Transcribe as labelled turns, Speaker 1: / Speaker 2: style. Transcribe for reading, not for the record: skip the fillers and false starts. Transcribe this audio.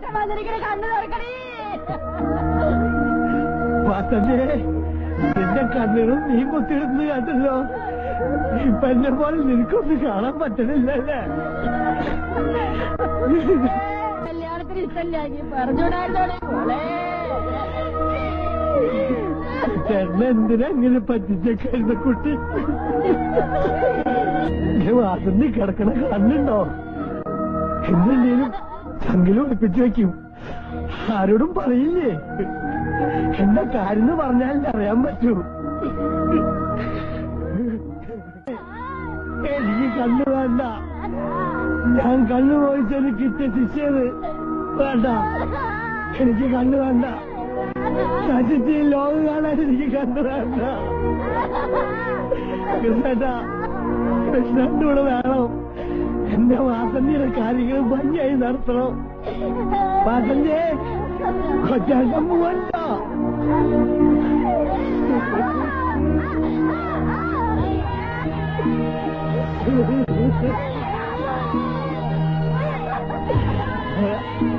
Speaker 1: കണ്ണു തുറക്കണേ.
Speaker 2: വാസന്തേ, നിന്റെ കണ്ണുകളും നീ കുത്തിയിടുന്നത് കണ്ടല്ലോ. ഇപ്പൊ എന്നെ പോലെ നിനക്കൊന്നും കാണാൻ പറ്റണില്ലല്ലേ?
Speaker 1: കല്യാണത്തിന് ഇഷ്ടമില്ലാക്കി പറഞ്ഞുകൂടായിരുന്നോളെ മോളെ.
Speaker 2: ചേട്ടനെ എന്തിനാ ഇങ്ങനെ പറ്റിച്ചേക്കായിരുന്ന കുട്ടി? വാസന്തി കിടക്കണ കണ്ണുണ്ടോ? എന്തെങ്കിലും ചങ്കിലും ഒളിപ്പിച്ചു വെക്കും. ആരോടും പറയില്ലേ? എന്താ കാര്യം പറഞ്ഞാൽ അറിയാൻ പറ്റൂ. എനിക്ക് കണ്ണു വേണ്ട. ഞാൻ കണ്ണു പോയിച്ചത് കിട്ടിയ ശിക്ഷയത് വേണ്ട. എനിക്ക് കണ്ണു വേണ്ട. നശിച്ച് ലോകം കാണാൻ എനിക്ക് കണ്ണു വേണ്ട. കൃഷ്ണേട്ടാ, കൃഷ്ണന്റെ കൂടെ വേണം. എന്റെ വാസന്തിയുടെ കാര്യങ്ങൾ ഭംഗിയായി നടത്തണം. വാസന്തിയെ കൊച്ചാട്ടം പോവണ്ടോ? Yeah.